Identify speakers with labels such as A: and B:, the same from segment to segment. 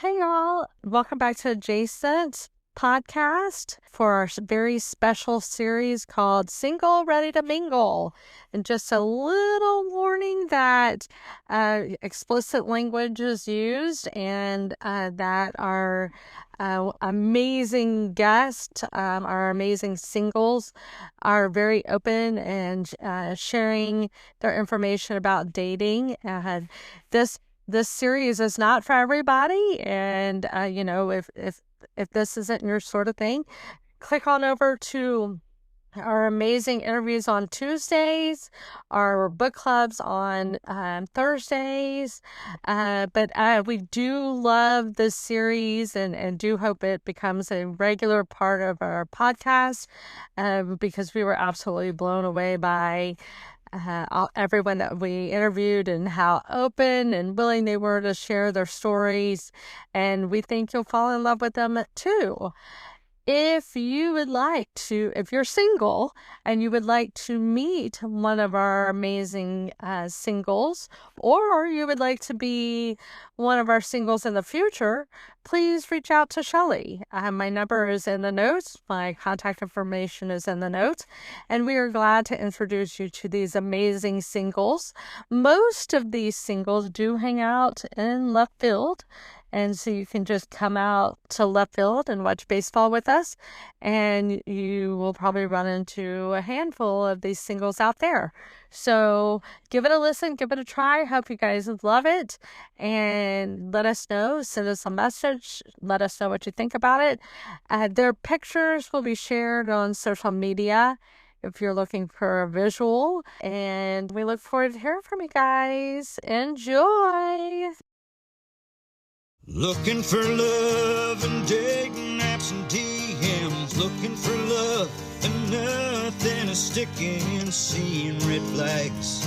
A: Hey y'all, welcome back to Adjacent podcast for our very special series called Single Ready to Mingle. And just a little warning that explicit language is used and that our amazing guests, our amazing singles, are very open and sharing their information about dating. This series is not for everybody, and if this isn't your sort of thing, click on over to our amazing interviews on Tuesdays, our book clubs on Thursdays. But we do love this series and do hope it becomes a regular part of our podcast because we were absolutely blown away by everyone that we interviewed and how open and willing they were to share their stories. And we think you'll fall in love with them too. If you're single and you would like to meet one of our amazing singles, or you would like to be one of our singles in the future, please reach out to Shelly. My number is in the notes. My contact information is in the notes. And we are glad to introduce you to these amazing singles. Most of these singles do hang out in left field. And so you can just come out to left field and watch baseball with us. And you will probably run into a handful of these singles out there. So give it a listen, give it a try. Hope you guys love it. And let us know. Send us a message. Let us know what you think about it. Their pictures will be shared on social media if you're looking for a visual. And we look forward to hearing from you guys. Enjoy.
B: Looking for love and dating apps and DMs. Looking for love and nothing is sticking. Seeing red flags,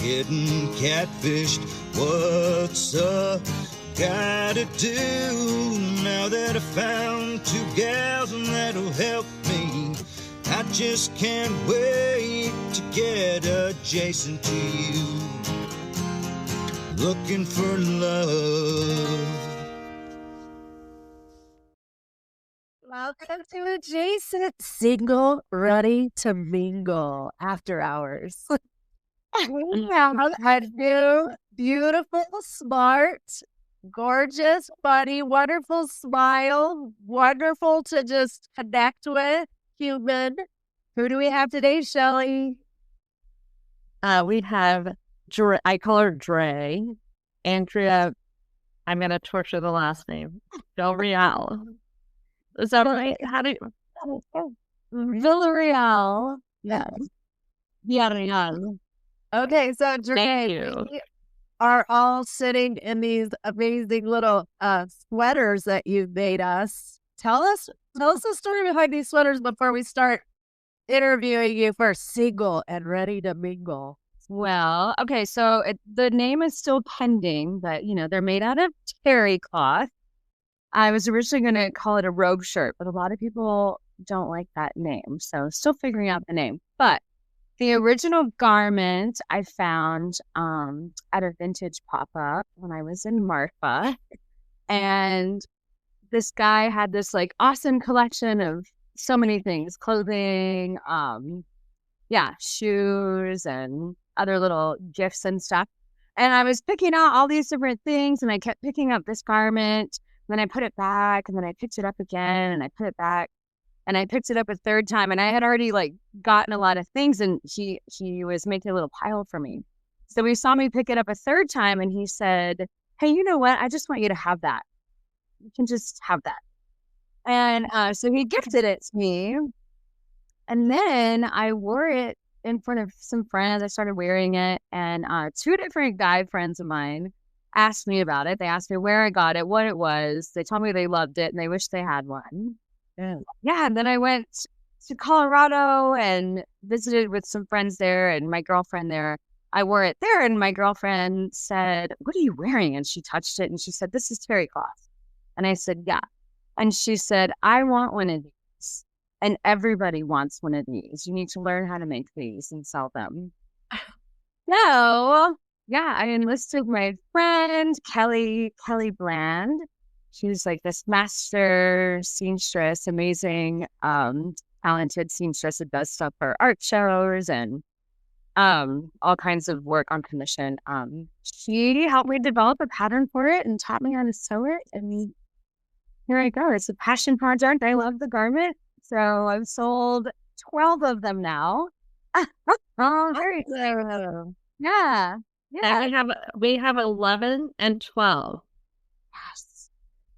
B: getting catfished. What's up? Gotta do now that I found two gals and that'll help me. I just can't wait to get adjacent to you. Looking for love.
C: Welcome to Adjacent, Single Ready to Mingle After Hours. We have a new, beautiful, smart, gorgeous, funny, wonderful smile, wonderful to just connect with human. Who do we have today, Shelly?
A: We have, I call her Dre. Andrea, I'm going to torture the last name. Villareal. Is that right? How do you?
C: Villareal. Yes.
A: Villareal.
C: Okay, so Dre, we are all sitting in these amazing little sweaters that you've made us. Tell us the story behind these sweaters before we start interviewing you for Single and Ready to Mingle.
D: Well, okay, so the name is still pending, but, they're made out of terry cloth. I was originally going to call it a robe shirt, but a lot of people don't like that name, so still figuring out the name. But the original garment I found at a vintage pop-up when I was in Marfa, and this guy had this awesome collection of so many things, clothing, shoes and other little gifts and stuff. And I was picking out all these different things, and I kept picking up this garment. Then I put it back, and then I picked it up again, and I put it back, and I picked it up a third time, and I had already gotten a lot of things, and he was making a little pile for me. So he saw me pick it up a third time, and he said, "Hey, you know what? I just want you to have that. You can just have that." And so he gifted it to me, and then I wore it in front of some friends. I started wearing it, and two different guy friends of mine asked me about it. They asked me where I got it, what it was. They told me they loved it and they wished they had one. Yeah, and then I went to Colorado and visited with some friends there and my girlfriend there. I wore it there and my girlfriend said, "What are you wearing?" And she touched it and she said, "This is terry cloth." And I said, "Yeah." And she said, "I want one of these. And everybody wants one of these. You need to learn how to make these and sell them." So yeah, I enlisted my friend Kelly Bland. She's like this master seamstress, amazing, talented seamstress that does stuff for art shows and all kinds of work on commission. She helped me develop a pattern for it and taught me how to sew it. And here I go. It's a passion project. I love the garment. So I've sold 12 of them now. Oh, very good. Yeah. Yeah.
A: And we have 11 and 12.
D: Yes.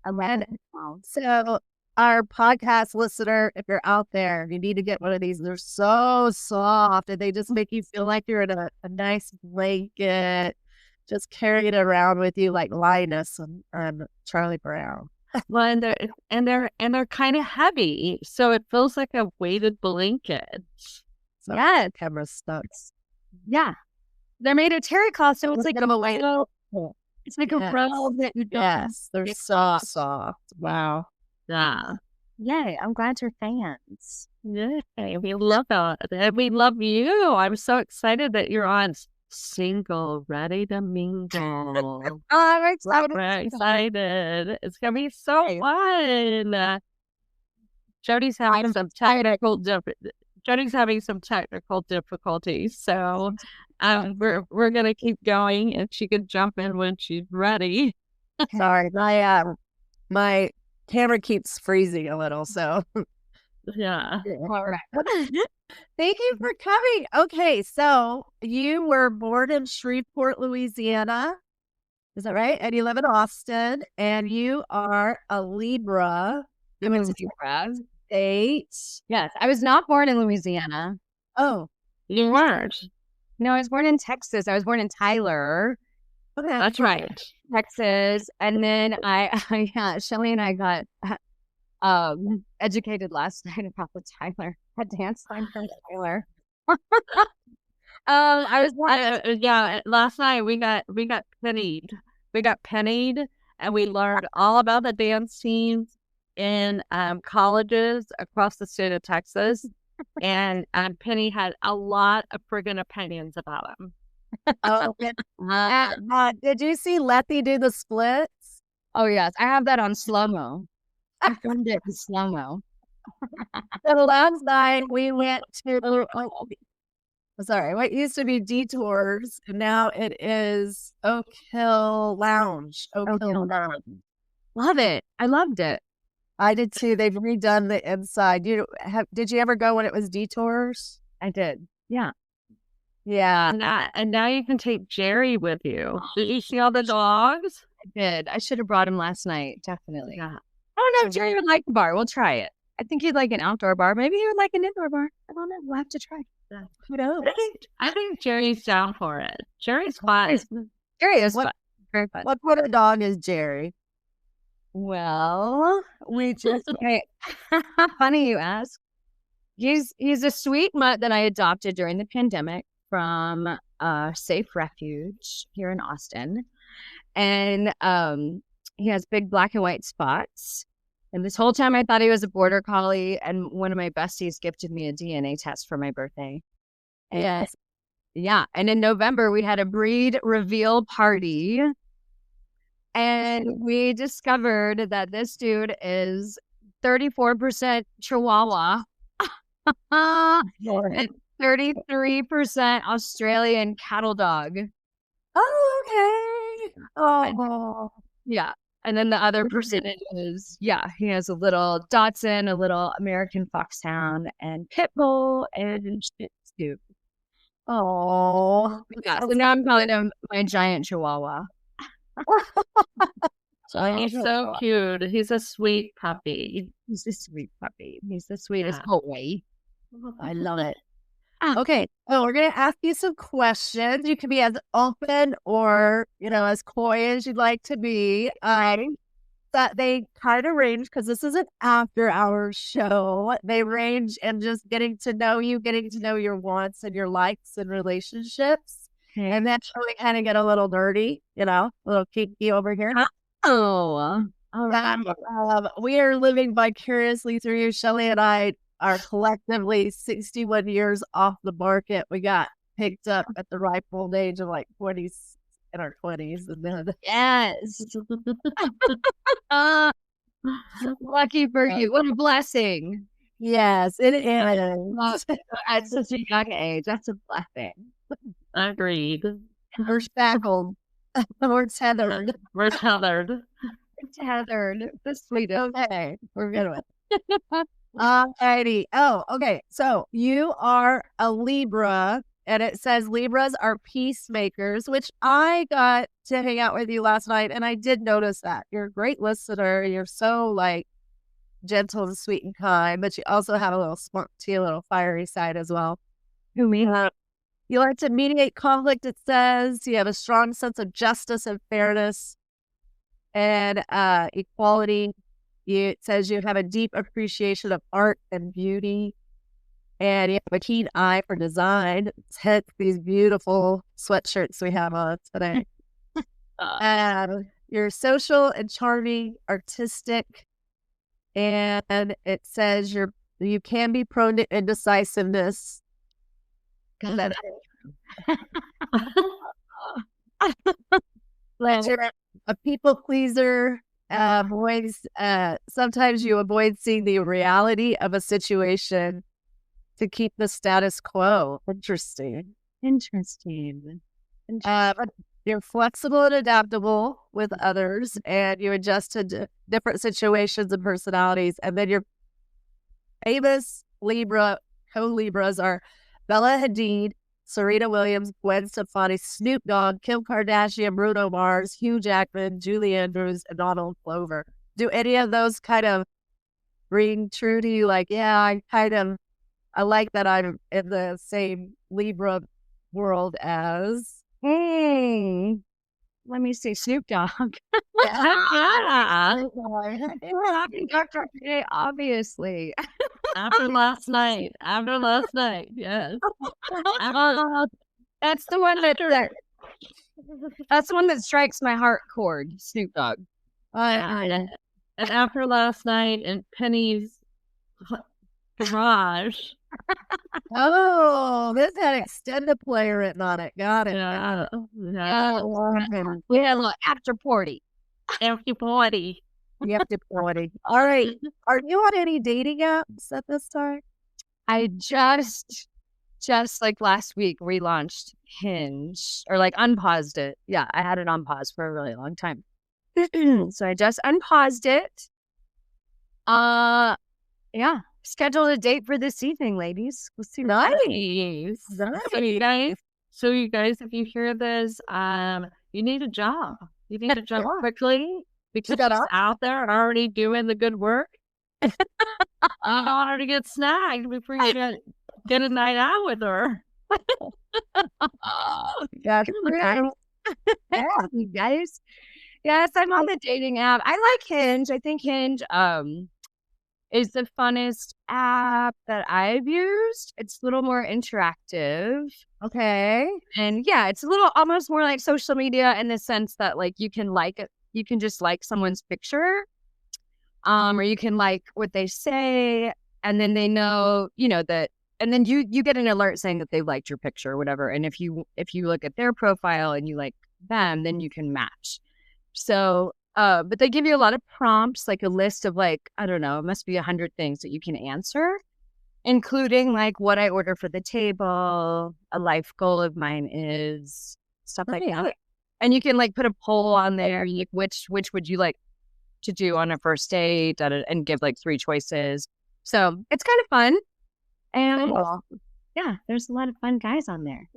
D: 11 and 12.
C: So our podcast listener, if you're out there, you need to get one of these. They're so soft and they just make you feel like you're in a nice blanket. Just carry it around with you like Linus and Charlie Brown.
A: Well, and they're kind of heavy, so it feels like a weighted blanket.
C: So
D: Yeah.
C: camera stuck.
D: Yeah. They're made of terry cloth, so it's like
C: them away.
D: it's like a
C: Yes.
D: robe that you don't.
C: Yes, they're so soft. Wow.
A: Yeah.
D: Yay. I'm glad you're fans.
A: Yay. We love that. And we love you. I'm so excited that you're on Single Ready to Mingle.
D: I'm excited.
A: We're excited. It's gonna be so fun. Jody's having some technical difficulties, so we're gonna keep going, and she can jump in when she's ready.
C: Sorry, my camera keeps freezing a little, so
A: Yeah.
C: all right. Thank you for coming. Okay, so you were born in Shreveport, Louisiana. Is that right? And you live in Austin, and you are a Libra.
D: I'm in Libra.
C: State.
D: Yes. I was not born in Louisiana.
C: Oh,
A: You weren't.
D: No, I was born in Texas. I was born in Tyler,
C: okay.
A: That's right.
D: Texas. And then Shelly and I got educated last night about the Tyler, a dance line from Tyler. I was born.
A: Yeah, last night we got pennied. We got pennied, and we learned all about the dance teams in colleges across the state of Texas. And Penny had a lot of friggin' opinions about them.
C: Oh, did you see Letty do the splits?
D: Oh, yes. I have that on slow-mo. I filmed it in slow-mo.
C: So last night we went to what used to be Detours, and now it is Oak Hill Lounge. Oak Hill Lounge.
D: Love it. I loved it.
C: I did too. They've redone the inside. Did you ever go when it was Detours?
D: I did. Yeah.
C: Yeah.
A: And now you can take Jerry with you. Did you see all the dogs?
D: I did. I should have brought him last night. Definitely.
A: Yeah.
D: I don't know if Jerry would like the bar. We'll try it. I think he'd like an outdoor bar. Maybe he would like an indoor bar. I don't know. We'll have to try.
C: Who knows?
A: I think Jerry's down for it. Jerry's fun.
D: Jerry is
C: What-
D: fun. Very fun.
C: What kind of dog is Jerry?
D: Well, we just funny you ask. He's a sweet mutt that I adopted during the pandemic from a safe refuge here in Austin. And he has big black and white spots. And this whole time I thought he was a border collie, and one of my besties gifted me a DNA test for my birthday.
C: Yes.
D: Yeah. And in November we had a breed reveal party. And we discovered that this dude is 34% Chihuahua and 33% Australian cattle dog.
C: Oh, okay. Oh,
D: Yeah. And then the other percentage is, he has a little Dachshund, a little American Foxhound, and Pit Bull, and Shih Tzu.
C: oh.
D: Yeah, so now I'm calling him my giant Chihuahua.
A: He's so cute. He's a sweet puppy.
D: He's a sweet puppy. He's the sweetest boy.
C: I love it. Okay, well, we're going to ask you some questions. You can be as open or, as coy as you'd like to be. That they kind of range, because this is an after-hours show. They range in just getting to know you, getting to know your wants and your likes and relationships.
D: Okay.
C: And then we kind of get a little dirty, a little kinky over here.
D: Oh, all right.
C: We are living vicariously through you. Shelly and I are collectively 61 years off the market. We got picked up at the ripe old age of like 20, in our 20s. And then
D: Yes. Lucky for you. What a blessing.
C: yes, it is.
D: At such a young age. That's a blessing.
A: Agreed.
C: We're shackled. We're tethered.
A: We're tethered.
D: Tethered. The sweetest.
C: Okay, we're good with it. Alrighty. Oh, okay. So you are a Libra, and it says Libras are peacemakers, which I got to hang out with you last night, and I did notice that. You're a great listener. You're so like gentle and sweet and kind, but you also have a little spunky, a little fiery side as well.
D: Who me?
C: You like to mediate conflict, it says. You have a strong sense of justice and fairness and equality. It says you have a deep appreciation of art and beauty, and you have a keen eye for design. Hence these beautiful sweatshirts we have on today. You're social and charming, artistic, and it says you can be prone to indecisiveness. You're a people pleaser. Sometimes you avoid seeing the reality of a situation to keep the status quo. Interesting. But you're flexible and adaptable with others, and you adjust to different situations and personalities. And then your famous co-Libras are Bella Hadid, Serena Williams, Gwen Stefani, Snoop Dogg, Kim Kardashian, Bruno Mars, Hugh Jackman, Julie Andrews, and Donald Glover. Do any of those kind of ring true to you? Like, yeah, I like that I'm in the same Libra world as.
D: Let me see. Snoop Dogg. Obviously.
A: After last night. Yes.
D: That's the one that's the one that strikes my heart chord. Snoop Dogg.
A: And after last night in Penny's garage.
C: Oh, this had extended play written on it. Got it.
A: Yeah.
D: We had a little after party.
A: After party.
C: After party. All right. Are you on any dating apps at this time?
D: I just like last week relaunched Hinge, or like unpaused it. Yeah, I had it on pause for a really long time. So I just unpaused it. Yeah. Scheduled a date for this evening, ladies. We'll see.
A: Nice. So you guys, if you hear this, you need a job. You need a job quickly because she's out there already doing the good work. I don't want her to get snagged before you get a night out with her.
C: Yeah,
D: you guys. Yes, I'm on the dating app. I like Hinge. I think Hinge is the funnest app that I've used. It's a little more interactive.
C: okay.
D: And yeah, it's a little almost more like social media in the sense that like you can just like someone's picture. Or you can like what they say, and then they know, that, and then you get an alert saying that they liked your picture or whatever. And if you look at their profile and you like them, then you can match. So but they give you a lot of prompts, like a list of like, I don't know, it must be 100 things that you can answer, including like what I order for the table, a life goal of mine is, stuff like that. And you can like put a poll on there, like which would you like to do on a first date, and give like 3 choices. So it's kind of fun. And yeah, there's a lot of fun guys on there.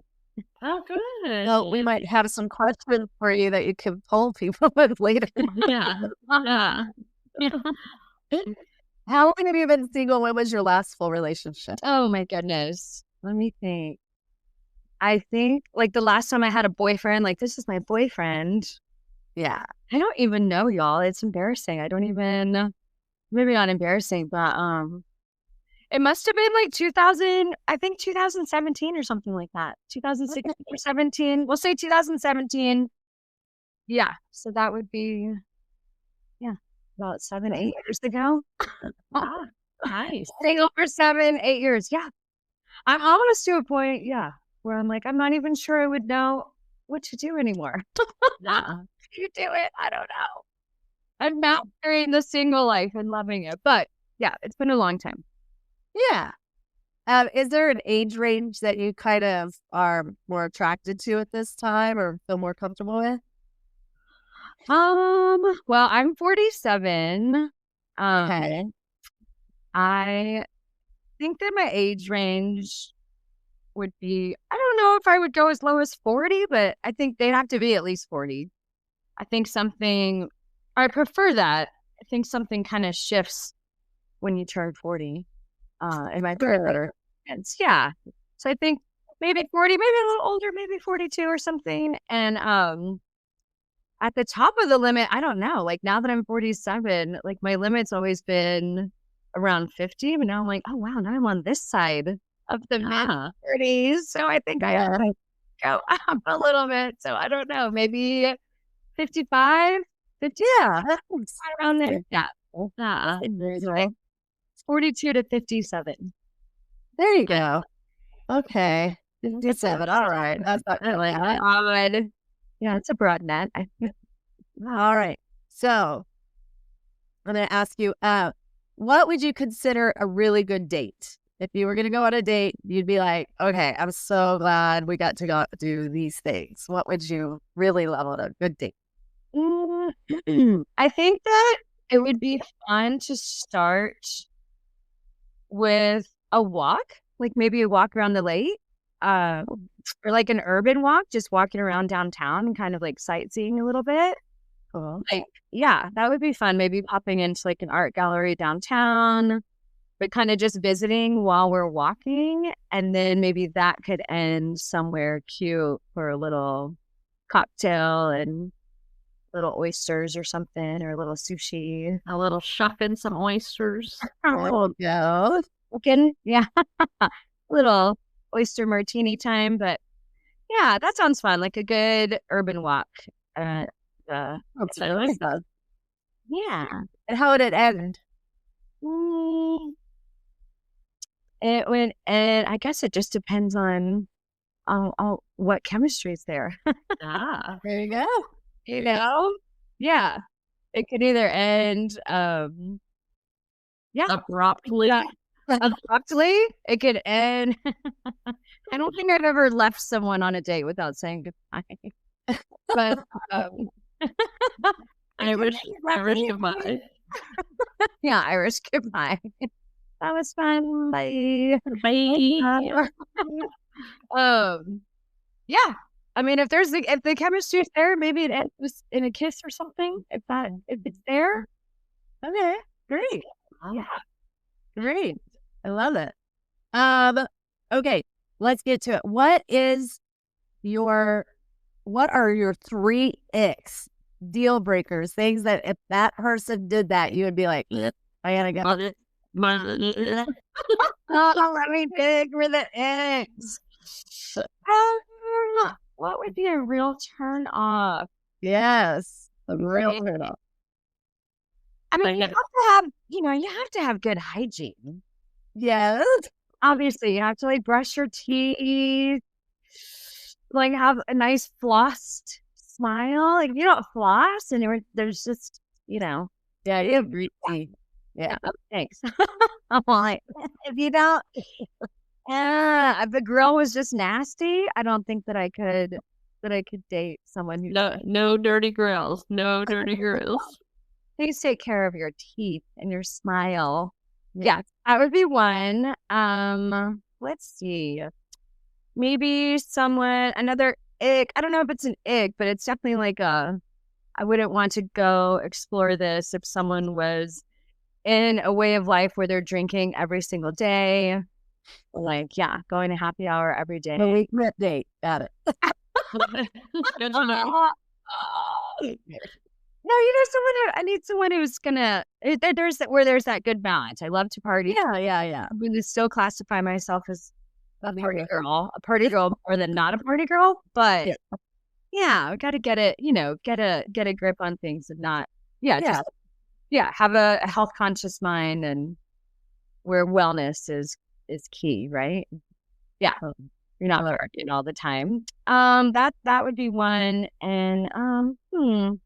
A: Oh, good.
C: Well, we might have some questions for you that you can poll people with later.
A: Yeah.
C: How long have you been single? When was your last full relationship?
D: Oh my goodness. Let me think. I think like the last time I had a boyfriend, like this is my boyfriend.
C: Yeah.
D: I don't even know, y'all. It's embarrassing. I don't even, maybe not embarrassing, but it must have been like 2017 or something like that. 2016 or 17. We'll say 2017. Yeah. So that would be, about 7-8 years ago.
A: Nice.
D: Single for 7-8 years. Yeah. I'm almost to a point, where I'm like, I'm not even sure I would know what to do anymore.
A: Yeah.
D: You do it. I don't know. I'm mastering the single life and loving it. But yeah, it's been a long time.
C: Yeah. Is there an age range that you kind of are more attracted to at this time or feel more comfortable with?
D: Well, I'm 47.
C: Okay.
D: I think that my age range would be, I don't know if I would go as low as 40, but I think they'd have to be at least 40. I think I prefer that. I think something kind of shifts when you turn 40. In my experience. Yeah. So I think maybe 40, maybe a little older, maybe 42 or something. And at the top of the limit, I don't know. Like now that I'm 47, like my limit's always been around 50, but now I'm like, oh wow, now I'm on this side of the mid-30s. So I think I gotta go up a little bit. So I don't know, maybe 55, 50.
C: Yeah.
D: Around there. Yeah. 42 to 57.
C: There you go. Okay. 57. All right. That's not really high.
D: Yeah, it's a broad net.
C: All right. So I'm going to ask you, what would you consider a really good date? If you were going to go on a date, you'd be like, okay, I'm so glad we got to go do these things. What would you really love on a good date?
D: I think that it would be fun to start with a walk, like maybe a walk around the lake, or like an urban walk, just walking around downtown and kind of like sightseeing a little bit.
C: Cool.
D: Like, yeah, that would be fun. Maybe popping into like an art gallery downtown, but kind of just visiting while we're walking. And then maybe that could end somewhere cute for a little cocktail and little oysters or something, or a little sushi.
A: A little shucking some oysters.
C: Oh, no.
D: Okay. Yeah. Little oyster martini time. But yeah, that sounds fun. Like a good urban walk.
C: That's really fun.
D: Yeah.
C: And how would it end?
D: It went, and I guess it just depends on what chemistry is there.
C: There you go.
D: You know? Yeah. It could either end
A: Abruptly.
D: abruptly. It could end. I don't think I've ever left someone on a date without saying goodbye. But
A: Irish goodbye.
D: yeah, Irish goodbye. That was fun. Bye.
A: Bye.
D: Yeah. I mean, if the chemistry is there, maybe it ends in a kiss or something. If it's there,
C: Okay. Great.
D: yeah.
C: Great. I love it. Okay, let's get to it. What are your 3 icks, deal breakers, things that if that person did that, you would be like, I gotta go.
D: Oh, let me pick for the icks. What would be a real turn off?
C: Yes. A real turn off.
D: I mean, you have to have good hygiene.
C: Yes.
D: Obviously, you have to like brush your teeth, like have a nice flossed smile. Like if you don't floss, and there's just
C: Yeah, you have greasy. Yeah.
D: thanks. I'm like, if you don't, if the girl was just nasty, I don't think that I could date someone who.
A: No dirty girls. No dirty girls.
D: Please take care of your teeth and your smile. Yeah, that would be one. Let's see. Maybe another ick. I don't know if it's an ick, but it's definitely like I wouldn't want to go explore this if someone was in a way of life where they're drinking every single day. Like, yeah, going to happy hour every day.
C: A weekend date. Got it.
A: Good to know.
D: No, I need someone who's gonna. There's that good balance. I love to party.
C: Yeah.
D: I would still classify myself as a party girl more than not a party girl. But yeah, we got to get it. Get a grip on things and not. Have a health conscious mind, and where wellness is key, right? Yeah. you're not working all the time. That would be one. And let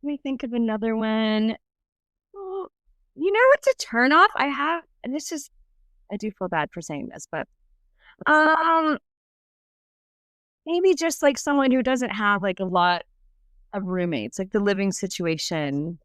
D: me think of another one. Oh, you know what's a turn off? I have, and I do feel bad for saying this, but maybe just like someone who doesn't have like a lot of roommates, like the living situation.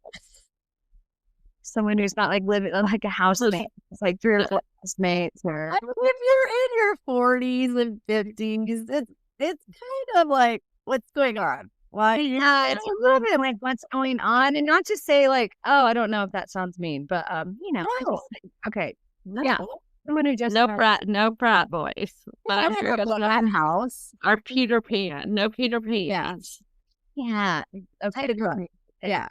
D: Someone who's not like living like a housemate. It's like 3 or 4 housemates. Or
C: I mean, if you're in your 40s and 50s, it's kind of like, what's going on? Why?
D: yeah, it's a little bit like what's going on, and not to say like, oh, I don't know if that sounds mean, but okay, yeah, someone who just
A: No brat boys.
C: I have a flat house.
A: Our Peter Pan. No Peter Pans.
D: yeah,
C: I agree. Yeah.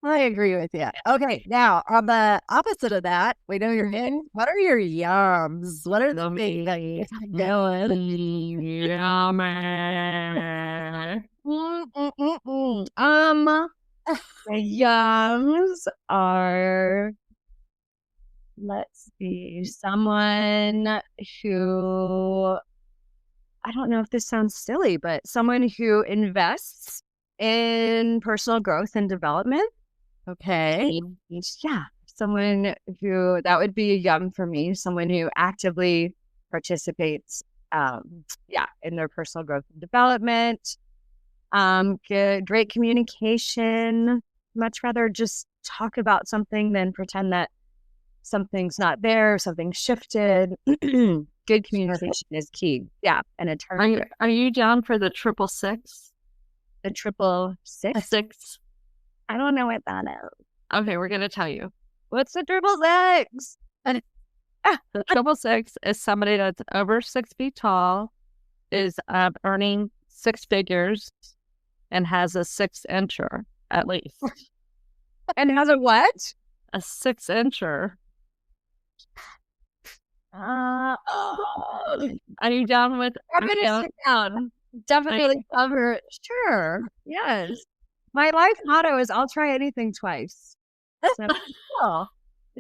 C: I agree with you. Okay, now on the opposite of that, we know you're in. What are your yums? What are the things that you going?
D: The yums are, let's see, someone who, I don't know if this sounds silly, but someone who invests in personal growth and development.
C: Okay.
D: Yeah. Someone who, that would be a yum for me, someone who actively participates, in their personal growth and development. Great communication. Much rather just talk about something than pretend that something's not there, something's shifted. Good communication is key. Yeah. And a turn.
A: Are you down for the 666?
D: The 666? I don't know what that is.
A: Okay, we're gonna tell you.
D: What's the 666?
A: The 666 is somebody that's over 6 feet tall, is earning 6 figures, and has a 6-incher at least.
D: And has a what?
A: A 6-incher. Are you down with?
D: I'm gonna sit down. Definitely cover. Sure. Yes. My life motto is I'll try anything twice. So,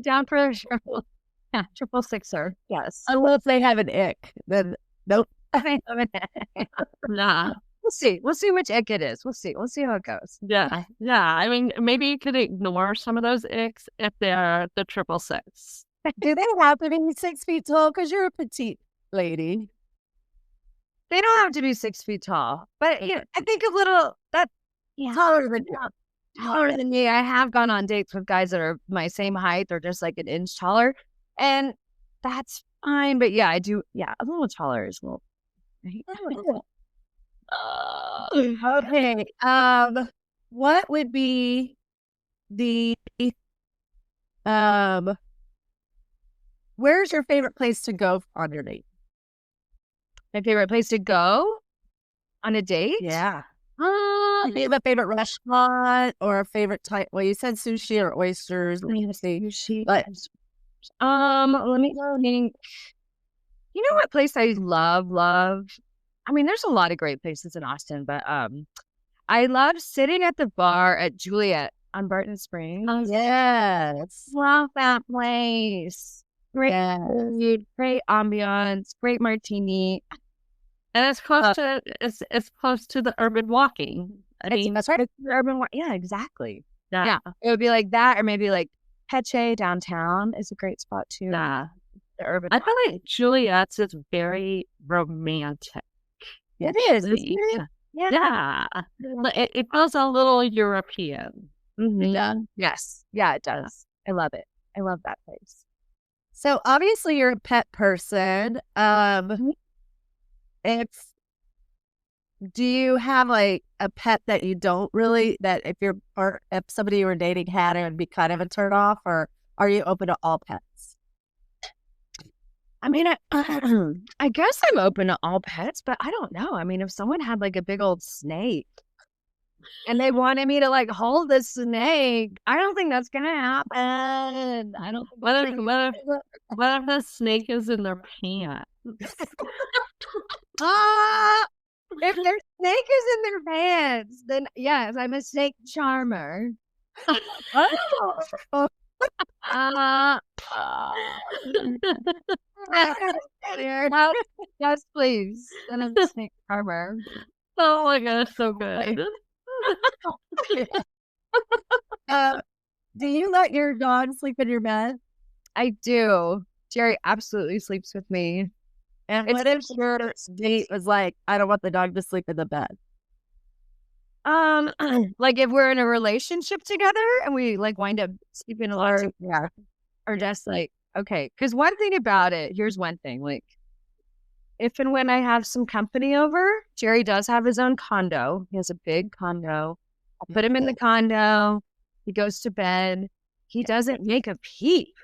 D: down for a triple. Yeah, 666er. Yes.
C: Unless they have an ick, then nope.
A: Nah.
D: We'll see. We'll see which ick it is. We'll see. We'll see how it goes.
A: Yeah. I mean, maybe you could ignore some of those icks if they're the 666.
C: Do they have to be 6 feet tall? Because you're a petite lady.
D: They don't have to be 6 feet tall, but I think a little taller than me. I have gone on dates with guys that are my same height. They're just like an inch taller, and that's fine. But yeah, I do. Yeah, a little taller is a little.
C: Okay. What would be the where's your favorite place to go on your date?
D: My favorite place to go on a date?
C: Yeah. Do you have a favorite restaurant or a favorite type? Well, you said sushi or oysters.
D: Sushi.
C: But
D: let me think. You know what place I love? I mean, there's a lot of great places in Austin, but I love sitting at the bar at Juliet on Barton Springs.
C: yes.
D: Love that place. Great food, great ambiance, great martini.
A: And it's close to it's close to the urban walking. I mean,
C: That's right.
D: It's the urban yeah, exactly.
A: yeah.
D: Yeah. It would be like that, or maybe like Peche downtown is a great spot too.
A: Nah.
D: The urban
A: I feel like Juliet's is very romantic.
C: It is.
A: Yeah. It feels a little European.
C: Yeah.
D: Yes. Yeah, it does. I love it. I love that place.
C: So obviously you're a pet person. Do you have like a pet that you don't really, that if somebody you were dating had, it would be kind of a turn off, or are you open to all pets?
D: I mean, I guess I'm open to all pets, but I don't know. I mean, if someone had like a big old snake and they wanted me to like hold the snake, I don't think that's gonna happen. I don't think
A: What if the snake is in their pants?
D: If their snake is in their pants, then yes, I'm a snake charmer. Uh, yes, please. And I'm snake harbor.
A: Oh my gosh, so good.
C: Do you let your dog sleep in your bed?
D: I do. Jerry absolutely sleeps with me.
C: And
D: It's
C: what if your date was like, I don't want the dog to sleep in the bed?
D: Like if we're in a relationship together and we like wind up sleeping alone,
C: Yeah.
D: or just like, okay. Because one thing about it, here's one thing, like if and when I have some company over, Jerry does have his own condo. He has a big condo. I put him in the condo. He goes to bed. He doesn't make a peep.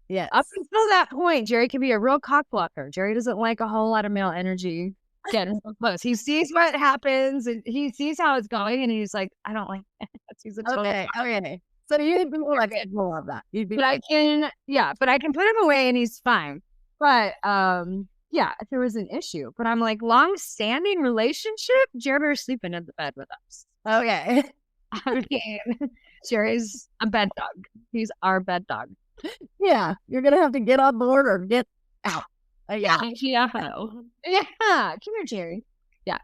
C: Yes.
D: Up until that point, Jerry can be a real cock blocker. Jerry doesn't like a whole lot of male energy getting so close. He sees what happens and he sees how it's going, and he's like, I don't like that. He's a total
C: Okay. So you'd be more like, I love that. You'd be
D: but I can put him away and he's fine. But yeah, if there was an issue. But I'm like, long-standing relationship, Jerry's sleeping in the bed with us.
C: okay.
D: I mean, Jerry's a bed dog. He's our bed dog.
C: Yeah. You're gonna have to get on board or get out.
D: Yeah. Come here, Jerry.
C: Yeah.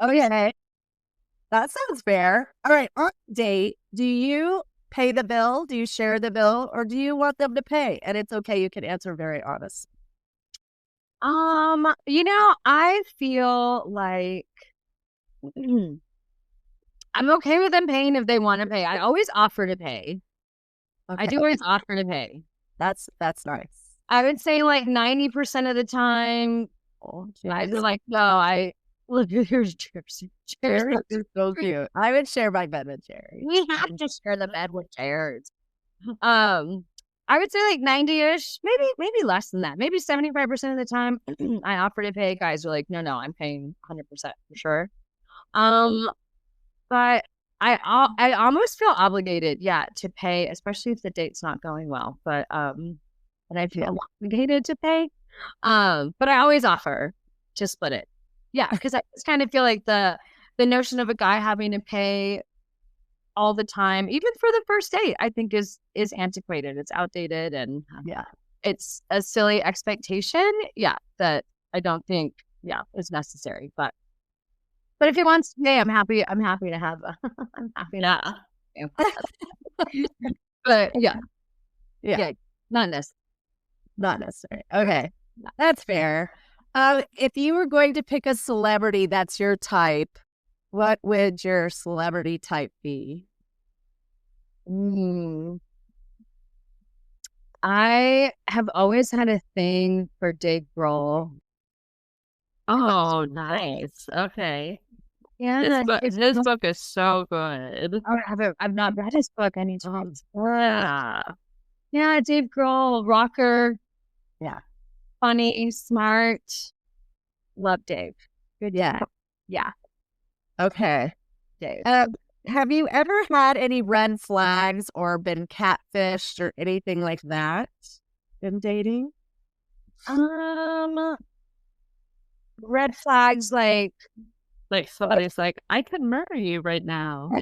C: Okay. That sounds fair. All right. On a date, do you pay the bill? Do you share the bill? Or do you want them to pay? And it's okay. You can answer very honest.
D: I feel like I'm okay with them paying if they want to pay. I always offer to pay.
C: Okay.
D: I do always offer to pay.
C: That's nice.
D: I would say like 90% of the time, I'd be like, no, look, here's Jerry.
C: Jerry is so cute. I would share my bed with Jerry.
D: We have to share the bed with Jared. I would say like 90-ish, maybe less than that. Maybe 75% of the time I offer to pay. Guys are like, no, I'm paying 100% for sure. But I almost feel obligated, to pay, especially if the date's not going well. But and I feel obligated to pay. But I always offer to split it. Yeah, because I just kind of feel like the notion of a guy having to pay all the time, even for the first date, I think is antiquated. It's outdated, and it's a silly expectation. That I don't think is necessary. But if he wants to pay, I'm happy to have. I'm happy to. But not necessary.
C: Okay, that's fair. If you were going to pick a celebrity that's your type, what would your celebrity type be?
D: I have always had a thing for Dave Grohl.
A: Oh, nice. Okay.
D: Yeah,
A: his book is so good.
D: I've not read his book any times. Yeah, Dave Grohl, rocker.
C: Yeah.
D: Funny, smart. Love Dave.
C: Good. Yeah. Okay.
D: Dave.
C: Have you ever had any red flags or been catfished or anything like that in dating?
D: Red flags like
A: somebody's like, I could murder you right now.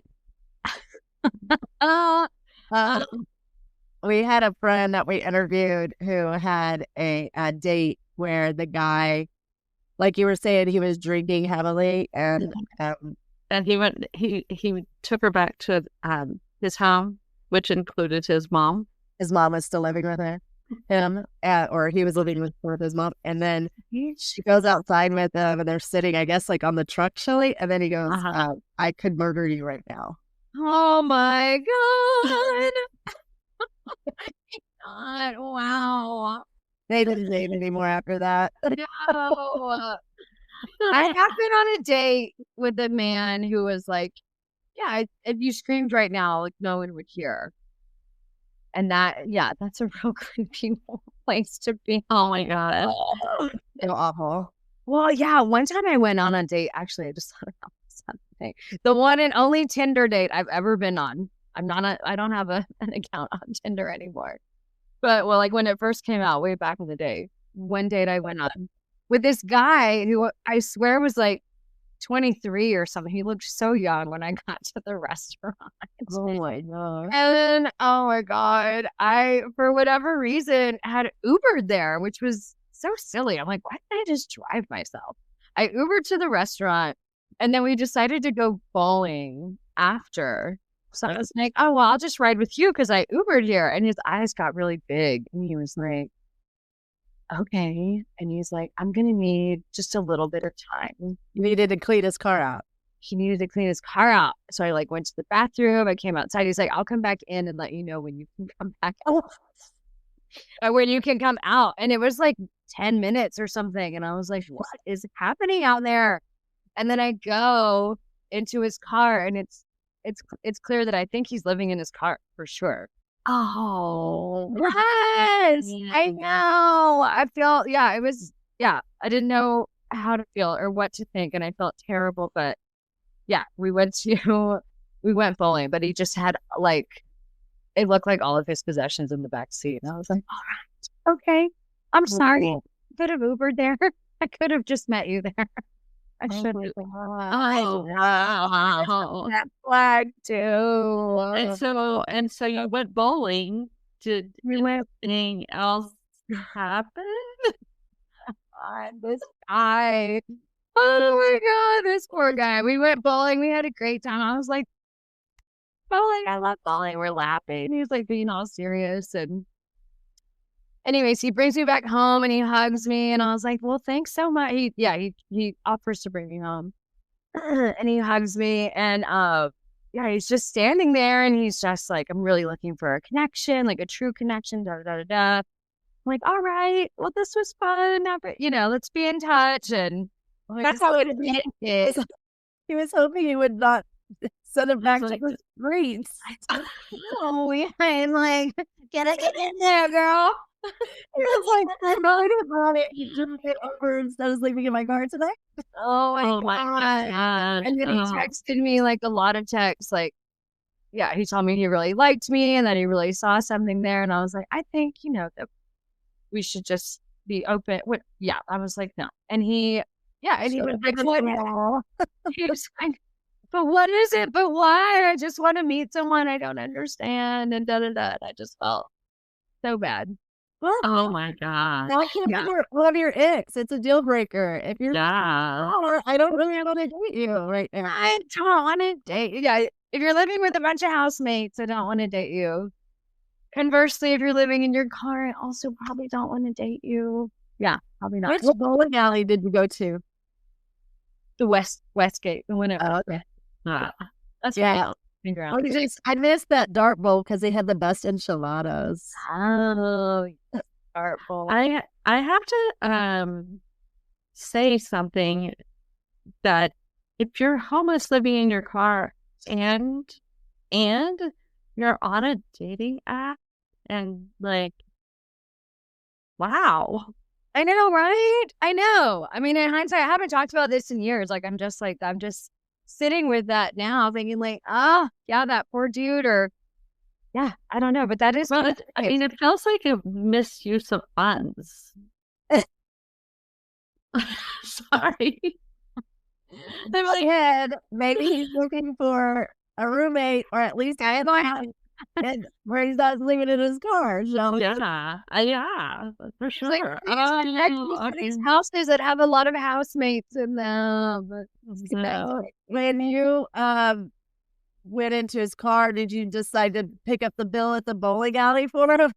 C: We had a friend that we interviewed who had a date where the guy, like you were saying, he was drinking heavily, and
A: he took her back to his home, which included his mom.
C: His mom was still living with him, or he was living with his mom, and then she goes outside with him, and they're sitting, I guess, like on the truck, Shelly, and then he goes, I could murder you right now.
D: Oh my God. God, wow.
C: They didn't date anymore after that.
D: No. I have been on a date with a man who was like, if you screamed right now, like no one would hear. And that's a real creepy place to be.
A: Oh my God.
C: So awful.
D: Well, one time I went on a date. Actually, I just thought about something. The one and only Tinder date I've ever been on. I don't have an account on Tinder anymore. But like when it first came out way back in the day, one date I went on with this guy who I swear was like 23 or something. He looked so young when I got to the restaurant.
C: Oh my God.
D: And then, oh my God, I, for whatever reason, had Ubered there, which was so silly. I'm like, why didn't I just drive myself? I Ubered to the restaurant, and then we decided to go bowling after. So I was like, oh, well, I'll just ride with you because I Ubered here. And his eyes got really big. And he was like, okay. And he's like, I'm going to need just a little bit of time.
C: You needed to clean his car out.
D: He needed to clean his car out. So I like went to the bathroom. I came outside. He's like, I'll come back in and let you know when you can come back out. Or when you can come out. And it was like 10 minutes or something. And I was like, what is happening out there? And then I go into his car, and it's clear that I think he's living in his car for sure.
C: Oh,
D: Yes, I know. I felt, I didn't know how to feel or what to think, and I felt terrible. But yeah, we went bowling, but he just had like, it looked like all of his possessions in the back seat. And I was like, all right, okay, I'm sorry. I could have Ubered there. I could have just met you there. I should have.
C: Oh, that flag too.
A: And so you went bowling. Did anything else happen?
D: This guy. Oh my God, this poor guy. We went bowling. We had a great time. I was like, bowling, I love bowling. We're laughing. He was like being all serious. And anyways, he brings me back home and he hugs me. And I was like, well, thanks so much. He offers to bring me home. And he hugs me. And he's just standing there. And he's just like, I'm really looking for a connection, like a true connection, da da da da. I'm like, all right, well, this was fun. Let's be in touch. And that's how it is.
C: He was hoping he would not send him back to the streets.
D: Oh, I'm like, get in there, girl.
C: He was like, I'm not about it. You didn't get over instead of sleeping in my car today.
D: Oh my God. And then he texted me like a lot of texts, like, yeah, he told me he really liked me and that he really saw something there. And I was like, I think, that we should just be open. I was like, no. And he was like, what? He was like, but what is it? But why? I just want to meet someone I don't understand. And da da da. And I just felt so bad.
C: Well,
A: Oh my God.
C: now I can't love your ex. It's a deal breaker. If you're, I don't really want to date you right now.
D: I don't want to date you. Yeah, if you're living with a bunch of housemates, I don't want to date you. Conversely, if you're living in your car, I also probably don't want to date you. Yeah, probably not.
C: Which bowling alley did you go to?
D: The Westgate, the one.
C: Oh, okay.
D: That's
C: Yeah. I missed that dart bowl because they had the best enchiladas.
D: Oh, dart bowl.
A: I have to say something, that if you're homeless living in your car and you're on a dating app and like, wow.
D: I know, right? I know. I mean, in hindsight, I haven't talked about this in years. Like, I'm just sitting with that now, thinking like, that poor dude, or I don't know, but that is.
A: Well, it feels like a misuse of funds. Sorry.
C: In my head, maybe he's looking for a roommate, or at least I have where he's not living in his car. So
A: Yeah, for sure.
D: Like, these houses that have a lot of housemates in them.
C: when you went into his car, did you decide to pick up the bill at the bowling alley for him?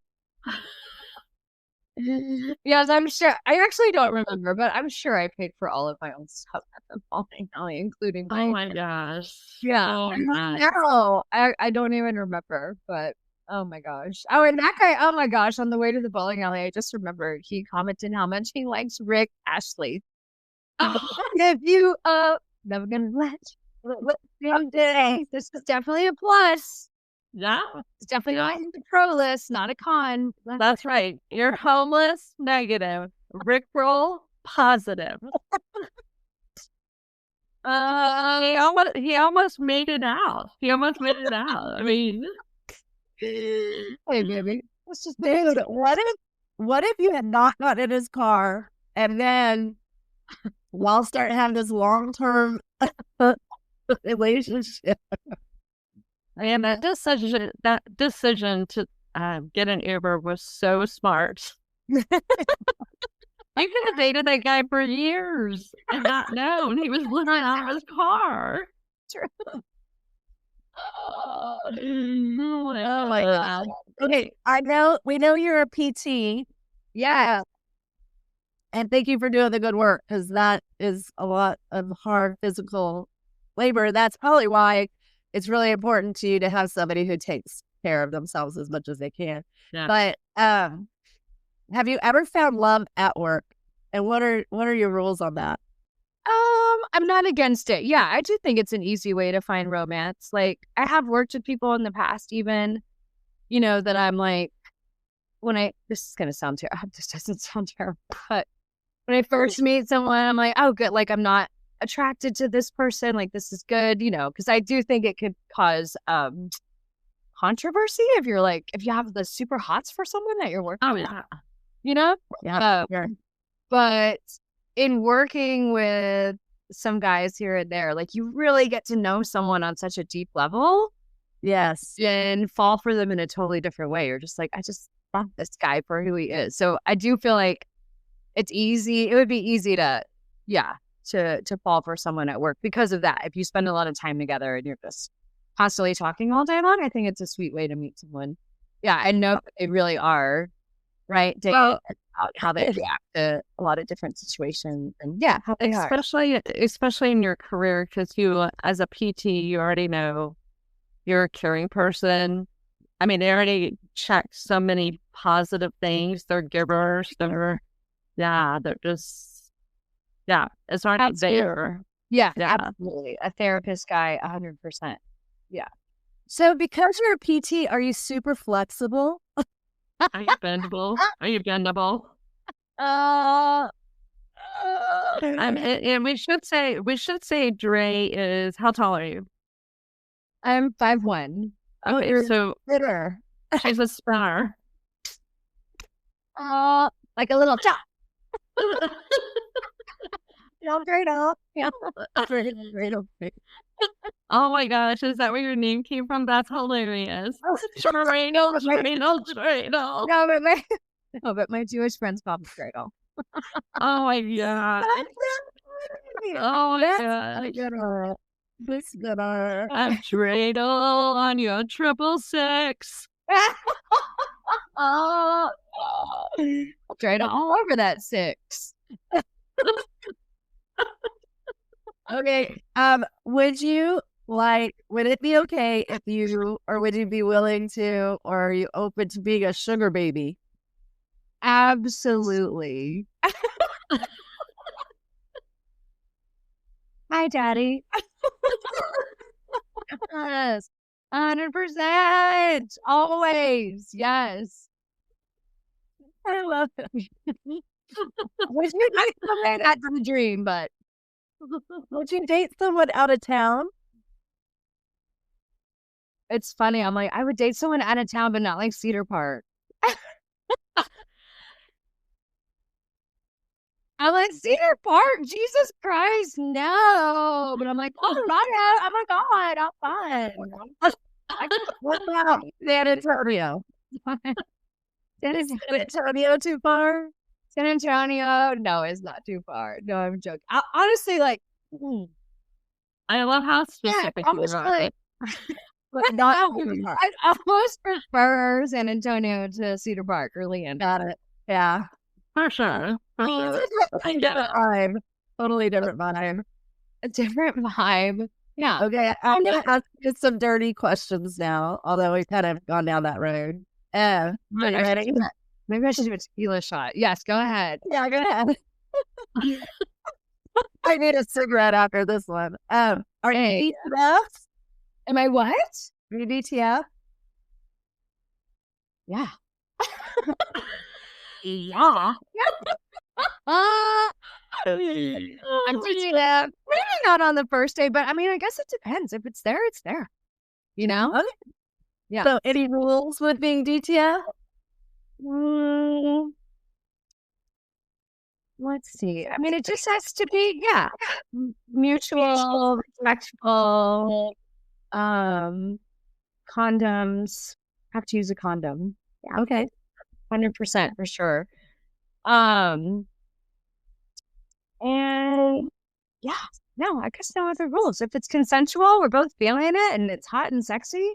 D: Yes, I'm sure. I actually don't remember, but I'm sure I paid for all of my own stuff at the bowling alley, including
A: Oh my gosh.
D: Yeah.
A: Oh my.
D: No, I don't even remember, but oh my gosh. Oh, and that guy, oh my gosh, on the way to the bowling alley, I just remembered he commented how much he likes Rick Ashley. If you never gonna let day. This is definitely a plus.
A: Yeah,
D: It's definitely on the pro list, not a con.
A: that's right. You're homeless, negative. Rickroll, positive. He almost made it out. I mean,
C: Hey, baby. Let's just dude. What if you had not gotten in his car and then We'll start having this long-term relationship.
A: And that decision to get an Uber was so smart. You could have dated that guy for years and not known he was living out of his car.
D: True.
C: Oh my God. Okay, we know you're a PT.
D: Yeah.
C: And thank you for doing the good work, because that is a lot of hard physical labor. That's probably why it's really important to you to have somebody who takes care of themselves as much as they can.
A: Yeah.
C: But have you ever found love at work? And what are your rules on that?
D: I'm not against it. Yeah, I do think it's an easy way to find romance. Like, I have worked with people in the past, even, that I'm like, this is going to sound terrible. This doesn't sound terrible, but when I first meet someone, I'm like, oh, good. Like, I'm not attracted to this person. Like, this is good, because I do think it could cause controversy if you have the super hots for someone that you're working with,
C: Yeah.
D: But in working with some guys here and there, like, you really get to know someone on such a deep level.
C: Yes.
D: And fall for them in a totally different way. You're just like, I just love this guy for who he is. So I do feel like it's easy. It would be easy to fall for someone at work because of that. If you spend a lot of time together and you're just constantly talking all day long, I think it's a sweet way to meet someone. Yeah, I know they really are, right? How they react to a lot of different situations, and how they are.
A: Especially in your career, because you, as a PT, you already know you're a caring person. I mean, they already check so many positive things. They're givers. They're just, it's already there.
D: Yeah, absolutely. A therapist guy, 100%. Yeah.
C: So because you're a PT, are you super flexible?
A: Are you bendable? Are you bendable? And we should say Dre is, how tall are you?
D: I'm 5'1".
A: Okay, so
C: Bitter.
A: she's a spinner.
D: Like a little chop.
C: Dreidel.
A: Oh my gosh, is that where your name came from? That's hilarious. Dreidel.
D: No, but my Jewish friends call me Dreidel.
A: Oh my god. Oh my god. I'm Dreidel on your 666.
D: Dreidel all over that 6.
C: Okay. Would it be okay if you, or would you be willing to, or are you open to being a sugar baby?
D: Absolutely. Hi, Daddy. Yes. 100%. Always. Yes.
C: I love it.
D: Would you date someone? That's the dream, but
C: would you date someone out of town?
D: It's funny. I'm like, I would date someone out of town, but not like Cedar Park. I'm like, Cedar Park? Jesus Christ, no. But I'm like, oh my God, I'm fine.
C: What about San Antonio? Is San Antonio too far?
D: San Antonio? No, it's not too far. No, I'm joking. Honestly, like,
A: I love how specific you are.
C: But not
D: I almost prefer San Antonio to Cedar Park, Orlando.
C: Got it. Yeah.
A: For sure.
C: I get it. Vibe. Totally different vibe.
D: A different vibe. Yeah.
C: Okay. I'm going to ask you some dirty questions now, although we've kind of gone down that road. Are you ready?
D: Maybe I should do a tequila shot. Yes, go ahead.
C: Yeah, go ahead. I need a cigarette after this one. Are you DTF?
D: Am I what?
C: Are you DTF?
D: Yeah.
A: Yeah.
D: I'm DTF. Maybe not on the first day, but I mean, I guess it depends. If it's there, it's there. You know?
C: Okay.
D: Yeah.
C: So, any rules with being DTF?
D: let's see. I mean, it just has to be, mutual, respectful, condoms. Have to use a condom. Yeah.
C: Okay.
D: 100% for sure. And yeah, no, I guess no other rules. If it's consensual, we're both feeling it and it's hot and sexy,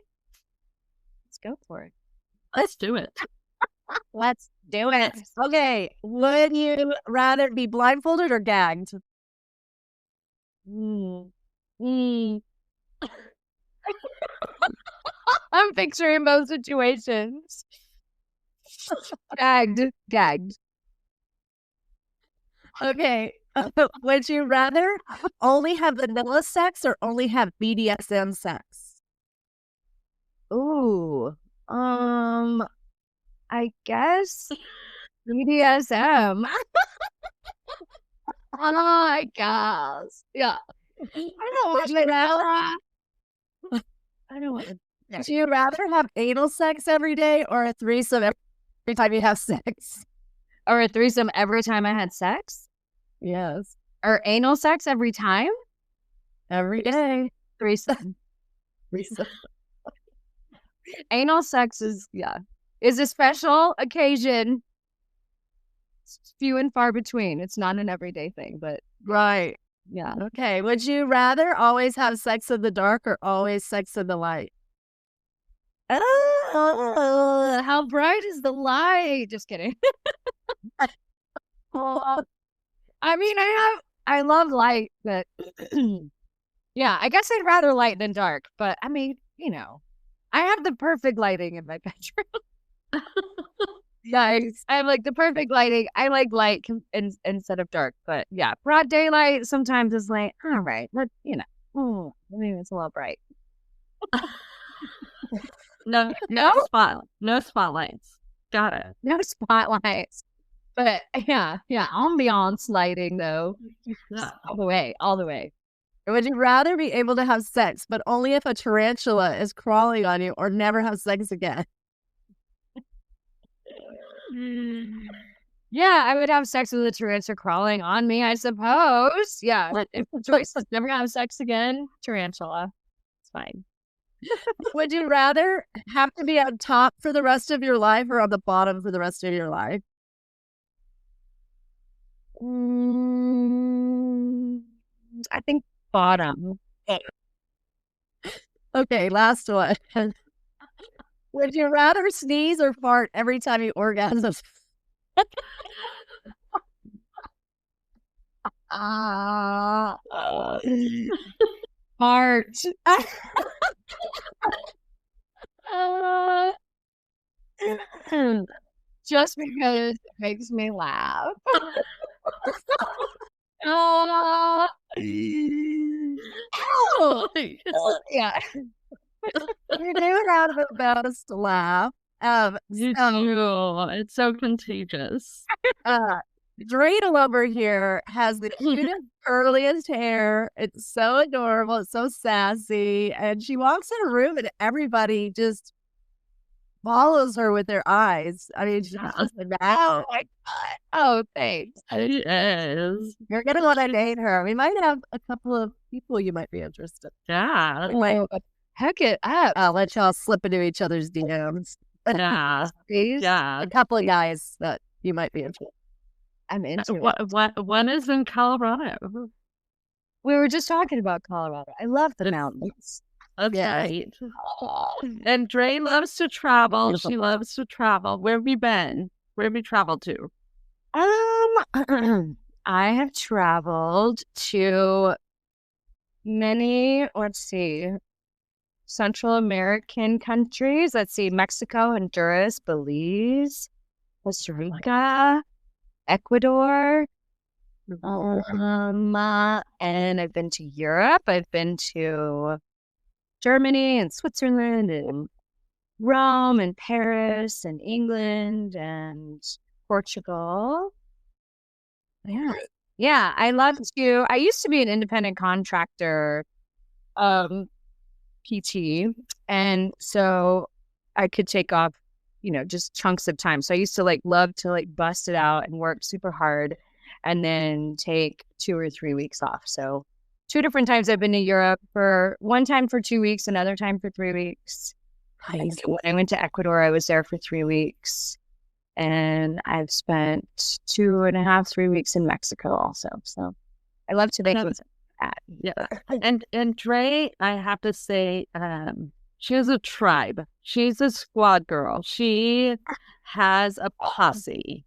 D: let's go for it.
A: Let's do it.
C: Let's do it. Okay. Would you rather be blindfolded or gagged?
D: I'm picturing both situations. Gagged.
C: Okay. Would you rather only have vanilla sex or only have BDSM sex?
D: Ooh. I guess BDSM. I guess. Yeah. I don't want vanilla. I don't want.
C: Would you rather have anal sex every day or a threesome every time you have sex?
D: Or a threesome every time I had sex?
C: Yes.
D: Or anal sex every time?
C: Every day.
D: Threesome.
C: Threesome.
D: Anal sex is a special occasion. It's few and far between. It's not an everyday thing, but
C: right.
D: Yeah.
C: Okay. Would you rather always have sex in the dark or always sex in the light?
D: How bright is the light? Just kidding. I mean, I love light, but yeah, I guess I'd rather light than dark. But I mean, I have the perfect lighting in my bedroom. Nice. I have like the perfect lighting. I like light instead of dark. But yeah, broad daylight sometimes is like, all right, but maybe it's a little bright.
A: No spotlights. Got it.
D: No spotlights. But yeah, ambiance lighting though.
A: Yeah.
D: All the way.
C: Would you rather be able to have sex, but only if a tarantula is crawling on you, or never have sex again?
D: Yeah, I would have sex with a tarantula crawling on me, I suppose. Yeah, if the choice is never have sex again, tarantula. It's fine.
C: Would you rather have to be on top for the rest of your life or on the bottom for the rest of your life?
D: I think bottom.
C: Okay, last one. Would you rather sneeze or fart every time you orgasm?
D: Fart. Just because it makes me laugh. Yeah.
C: You're doing out of about us to laugh.
A: It's so contagious.
C: Dreidel over here has the cutest, curliest hair. It's so adorable. It's so sassy. And she walks in a room and everybody just follows her with their eyes. I mean, she's just like, oh my God. Oh, thanks.
A: Yes.
C: You're going to want to date her. We might have a couple of people you might be interested.
A: Yeah.
C: Hook it up. I'll let y'all slip into each other's DMs.
A: Yeah. Yeah.
C: A couple of guys that you might be interested.
D: I'm into it.
A: One is in Colorado.
D: We were just talking about Colorado. I love the mountains.
A: That's right. And Dre loves to travel. She loves to travel. Where have you been? Where have you traveled to?
D: I have traveled to many, Central American countries. Let's see, Mexico, Honduras, Belize, Costa Rica, Ecuador, and I've been to Europe. I've been to Germany and Switzerland and Rome and Paris and England and Portugal. Yeah. I used to be an independent contractor, PT, and so I could take off, just chunks of time. So I used to love to bust it out and work super hard. and then take 2 or 3 weeks off. So 2 different times I've been to Europe, for one time for 2 weeks, another time for 3 weeks.
C: Nice.
D: When I went to Ecuador, I was there for 3 weeks. And I've spent 2.5, 3 weeks in Mexico also. So I love to make that.
A: Yeah. And Dre, I have to say, she has a tribe. She's a squad girl. She has a posse.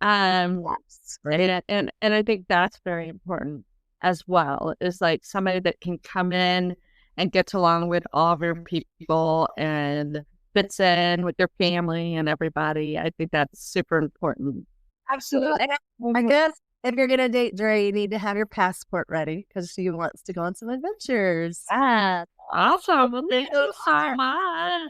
A: Right. And I think that's very important as well. Is like somebody that can come in and gets along with all of her people and fits in with their family and everybody. I think that's super important.
D: Absolutely.
C: I guess if you're going to date Dre, you need to have your passport ready because she wants to go on some adventures.
A: Awesome. Well, thank you so much.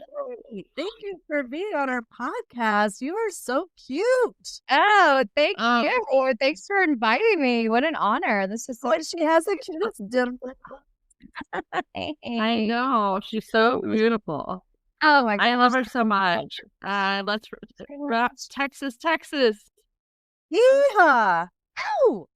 C: Thank you for being on our podcast. You are so cute.
D: Oh, thank you. Thanks for inviting me. What an honor. This is
C: What she has a cutest dimple.
A: I know. She's so beautiful.
D: Oh my God.
A: I love her so much. Let's Texas.
C: Yeehaw. Ow.